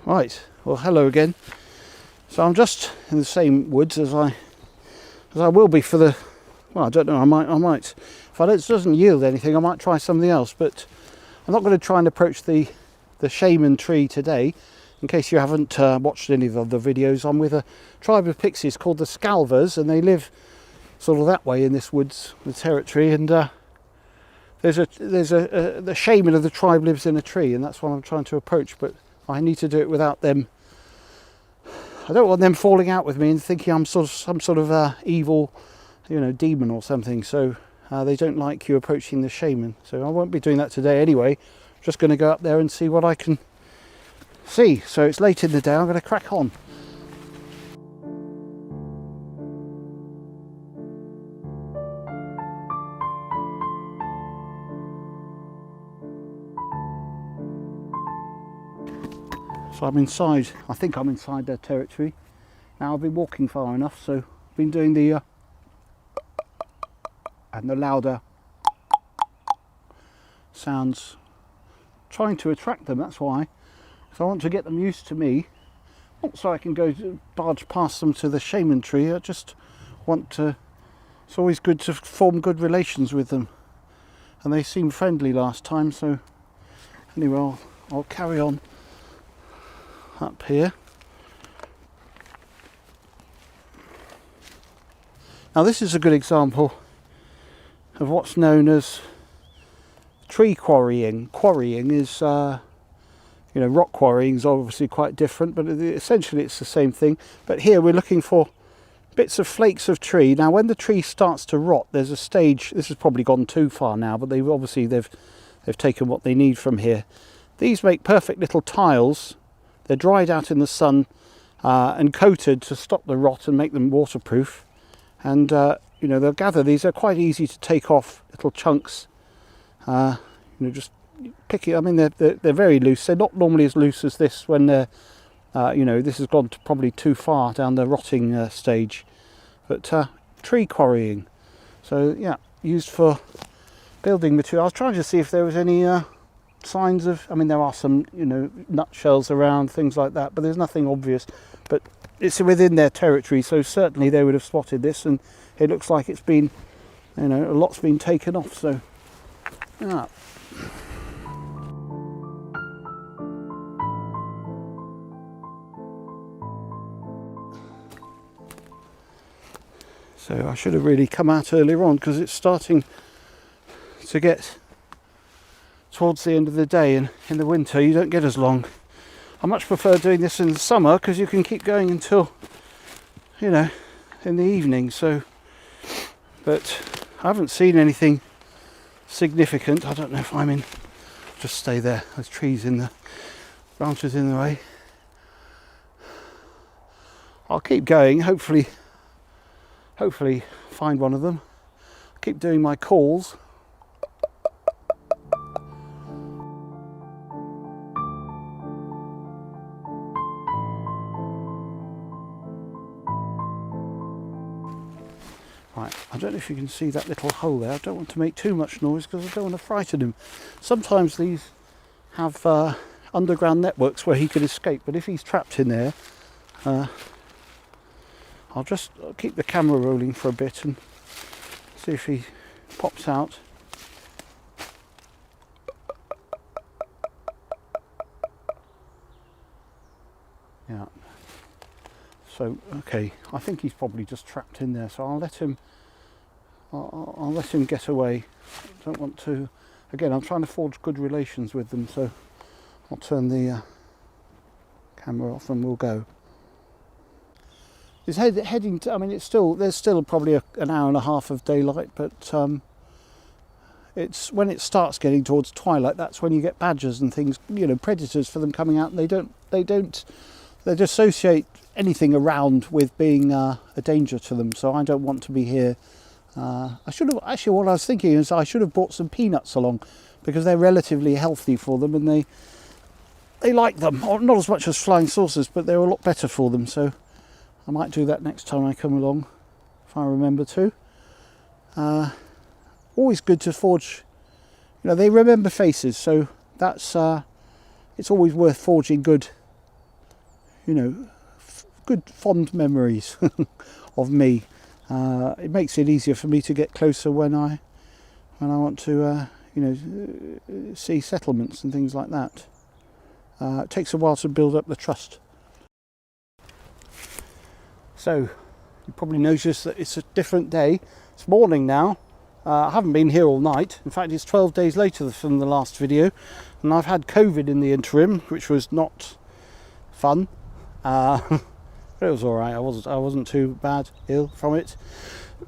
Right, well hello again. So I'm just in the same woods as I will be for the, well I don't know, I might if it doesn't yield anything I might try something else, but I'm not going to try and approach the shaman tree today. In case you haven't watched any of the videos, I'm with a tribe of pixies called the Scalvers, and they live sort of that way in this woods, the territory, and the shaman of the tribe lives in a tree, and that's what I'm trying to approach, but I need to do it without them. I don't want them falling out with me and thinking I'm some sort of evil, demon or something. So they don't like you approaching the shaman. So I won't be doing that today anyway. Just going to go up there and see what I can see. So it's late in the day. I'm going to crack on. So I'm inside, I think I'm inside their territory. Now I've been walking far enough, so I've been doing the and the louder sounds, trying to attract them, that's why. So I want to get them used to me, not so I can go barge past them to the shaman tree. I just want to, it's always good to form good relations with them. And they seemed friendly last time, so anyway, I'll carry on up here. Now this is a good example of what's known as tree quarrying. Quarrying is, rock quarrying is obviously quite different, but essentially it's the same thing. But here we're looking for bits of flakes of tree. Now when the tree starts to rot, there's a stage, this has probably gone too far now, but they've taken what they need from here. These make perfect little tiles. They're dried out in the sun and coated to stop the rot and make them waterproof. And they'll gather these. They're quite easy to take off, little chunks. Just pick it. I mean, they're very loose. They're not normally as loose as this when they're, this has gone probably too far down the rotting stage. But tree quarrying. So yeah, used for building material. I was trying to see if there was any signs of, I mean there are some nutshells around, things like that, but there's nothing obvious. But it's within their territory, so certainly they would have spotted this, and it looks like it's been, a lot's been taken off. So yeah. So I should have really come out earlier on, because it's starting to get towards the end of the day, and in the winter you don't get as long. I much prefer doing this in the summer, because you can keep going until in the evening. So, but I haven't seen anything significant. I don't know if I'm in, just stay there, there's trees in the branches in the way. I'll keep going, hopefully find one of them. Keep doing my calls. Right, I don't know if you can see that little hole there. I don't want to make too much noise because I don't want to frighten him. Sometimes these have underground networks where he could escape, but if he's trapped in there, I'll keep the camera rolling for a bit and see if he pops out. Yeah. So okay, I think he's probably just trapped in there. So I'll let him get away. I don't want to. Again, I'm trying to forge good relations with them, so I'll turn the camera off and we'll go. It's heading to, I mean, there's still probably an hour and a half of daylight, but it's when it starts getting towards twilight, that's when you get badgers and things, predators for them coming out, and they associate anything around with being a danger to them. So I don't want to be here. I should have, actually what I was thinking is I should have brought some peanuts along, because they're relatively healthy for them, and they like them. Not as much as flying saucers, but they're a lot better for them. So I might do that next time I come along, if I remember to. Always good to forge, they remember faces, so that's it's always worth forging good you know, good fond memories of me. It makes it easier for me to get closer when I want to, you know, see settlements and things like that. It takes a while to build up the trust. So you probably noticed that it's a different day. It's morning now. I haven't been here all night. In fact, it's 12 days later from the last video, and I've had COVID in the interim, which was not fun. But it was all right. I wasn't too bad ill from it.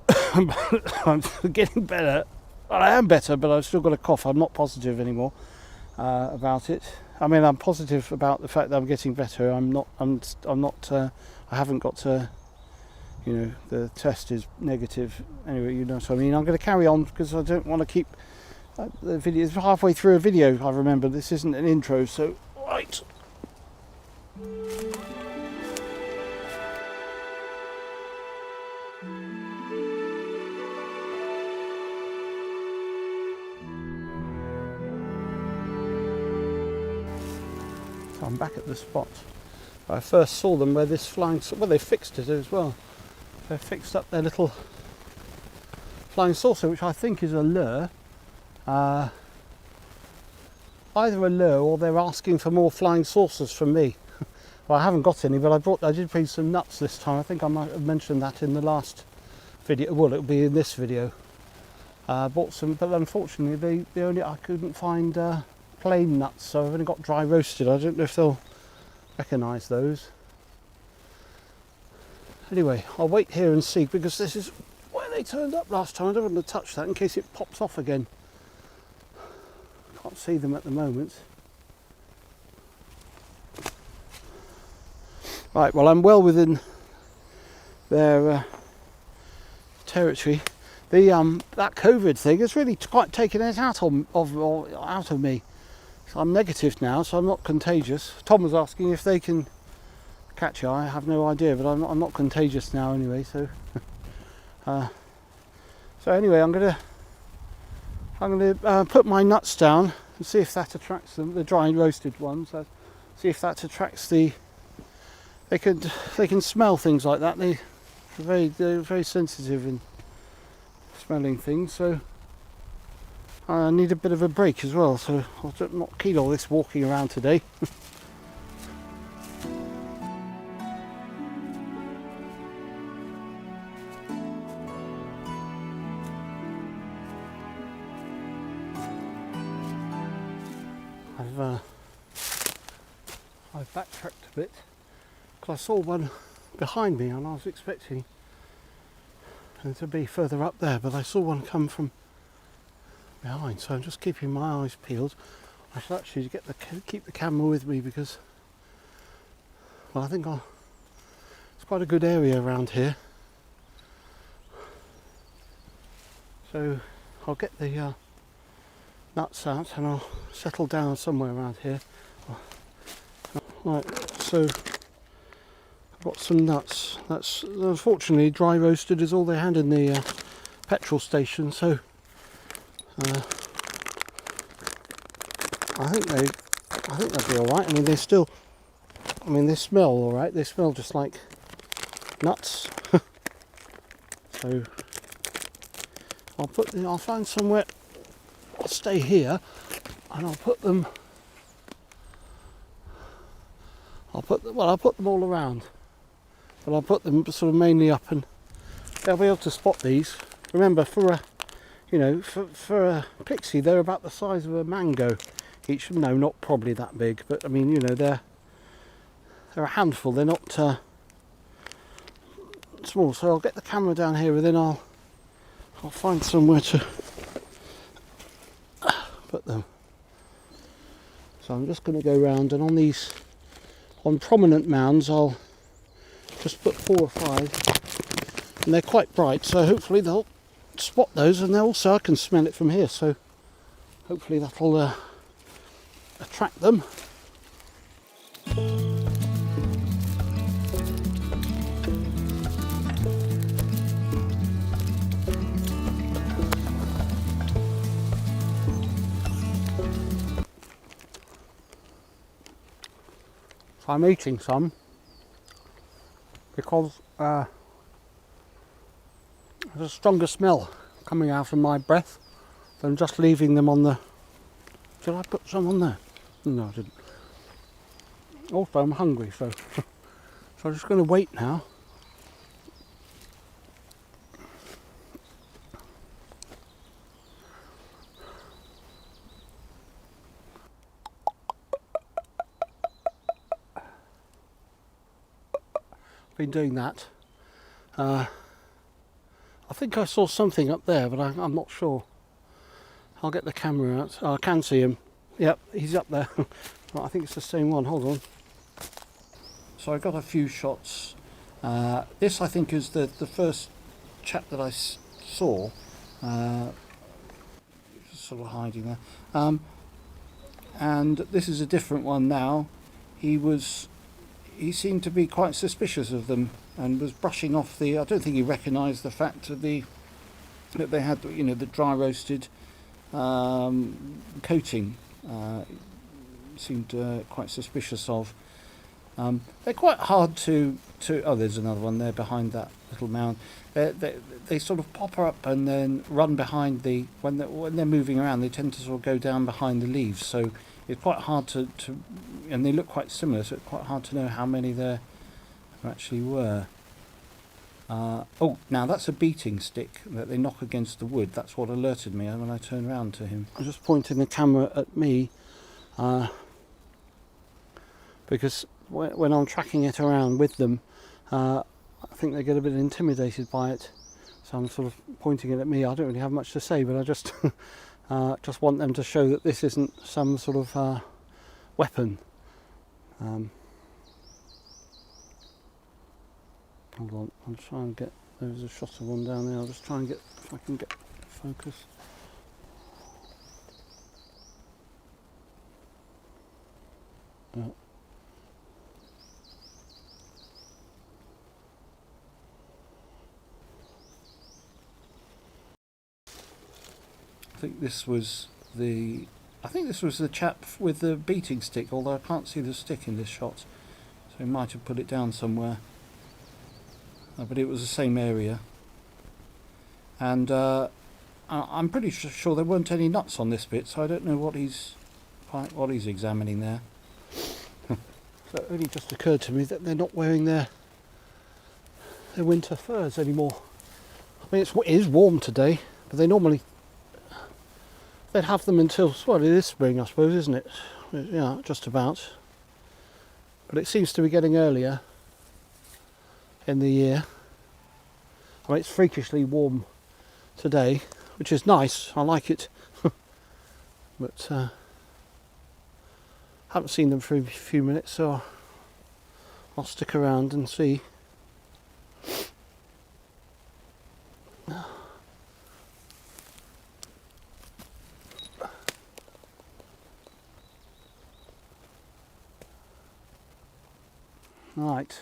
But I'm getting better. Well, I am better, but I've still got a cough. I'm not positive anymore about it. I mean, I'm positive about the fact that I'm getting better. I'm not. I haven't got you know, the test is negative. Anyway, you know what I mean. I'm going to carry on because I don't want to keep the video. It's halfway through a video. I remember this isn't an intro, so right. So I'm back at the spot I first saw them, where this flying, well, they fixed it as well. They fixed up their little flying saucer, which I think is a lure. Either a lure or they're asking for more flying saucers from me. Well, I haven't got any, but I did bring some nuts this time. I think I might have mentioned that in the last video. Well, it'll be in this video. Bought some, but unfortunately I couldn't find plain nuts, so I've only got dry roasted. I don't know if they'll recognise those. Anyway, I'll wait here and see, because this is where they turned up last time. I don't want to touch that in case it pops off again. Can't see them at the moment. Right, well, I'm well within their territory. The that COVID thing has really quite taken it out of me. So I'm negative now, so I'm not contagious. Tom was asking if they can catch it. I have no idea, but I'm not contagious now anyway. So, so anyway, I'm gonna put my nuts down and see if that attracts them. The dry roasted ones. See if that attracts the. They can smell things like that. They're very sensitive in smelling things. So I need a bit of a break as well. So I'm not keen on this walking around today. I've backtracked a bit because I saw one behind me and I was expecting it to be further up there, but I saw one come from behind, so I'm just keeping my eyes peeled. I should actually keep the camera with me because, well, I think it's quite a good area around here. So I'll get the nuts out and I'll settle down somewhere around here. Right, so I've got some nuts. That's unfortunately dry roasted is all they had in the petrol station. So I think they'll be all right. I mean, they smell all right. They smell just like nuts. So I'll find somewhere. I'll stay here, and I'll put them. I'll put them all around, but I'll put them sort of mainly up, and they'll be able to spot these. Remember, for a pixie, they're about the size of a mango each. No, not probably that big, but I mean, you know, they're a handful. They're not small. So I'll get the camera down here, and then I'll find somewhere to put them. So I'm just going to go round, and on prominent mounds I'll just put 4 or 5, and they're quite bright, so hopefully they'll spot those, and also I can smell it from here, so hopefully that'll attract them. I'm eating some. because there's a stronger smell coming out of my breath than just leaving them on the... Did I put some on there? No, I didn't. Also, I'm hungry, so I'm just going to wait now. Been doing that. I think I saw something up there, but I'm not sure. I'll get the camera out. Oh, I can see him. Yep, he's up there. Right, I think it's the same one. Hold on. So I got a few shots. This I think is the first chap that I saw. Sort of hiding there. And this is a different one now. He seemed to be quite suspicious of them and was brushing off the... I don't think he recognised the fact that they had, you know, the dry roasted coating. Seemed quite suspicious of. They're quite hard to... Oh, there's another one there behind that little mound. They sort of pop up and then run behind the... When they're moving around, they tend to sort of go down behind the leaves. So it's quite hard to and they look quite similar, so it's quite hard to know how many there actually were. Oh, now that's a beating stick that they knock against the wood. That's what alerted me when I turned around to him. I'm just pointing the camera at me because when I'm tracking it around with them, I think they get a bit intimidated by it. So I'm sort of pointing it at me. I don't really have much to say, but I just want them to show that this isn't some sort of weapon. Hold on, I'll try and get... There's a shot of one down there. I'll just try and get... If I can get focus. I think this was the... I think this was the chap with the beating stick, although I can't see the stick in this shot. So he might have put it down somewhere. But it was the same area. And I'm pretty sure there weren't any nuts on this bit, so I don't know what he's examining there. So it only just occurred to me that they're not wearing their winter furs anymore. I mean, it is warm today, but they'd have them until, well, it is spring, I suppose, isn't it? Yeah, just about. But it seems to be getting earlier in the year. I mean, it's freakishly warm today, which is nice. I like it. But haven't seen them for a few minutes, so I'll stick around and see. Right.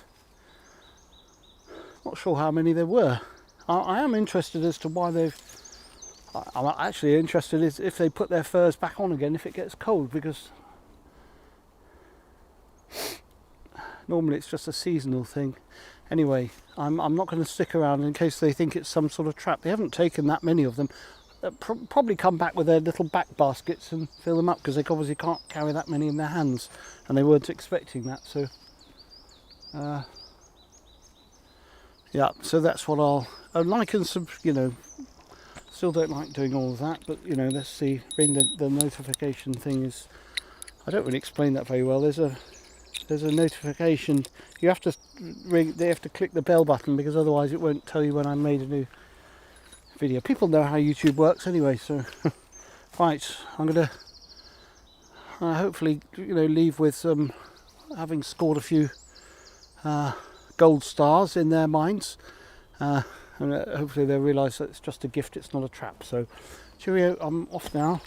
Not sure how many there were. I am interested as to why they've... I'm actually interested is if they put their furs back on again if it gets cold, because normally it's just a seasonal thing. Anyway, I'm not going to stick around in case they think it's some sort of trap. They haven't taken that many of them. They'll probably come back with their little back baskets and fill them up, because they obviously can't carry that many in their hands, and they weren't expecting that. So yeah, so that's what I'd like, and some, you know, still don't like doing all of that, but you know, let's see. Ring the notification thing is, I don't really explain that very well. There's a notification. You have to ring. They have to click the bell button, because otherwise it won't tell you when I made a new video. People know how YouTube works anyway. So right, I'm gonna hopefully, you know, leave with some, having scored a few gold stars in their minds, and hopefully they'll realise that it's just a gift, it's not a trap. So cheerio, I'm off now.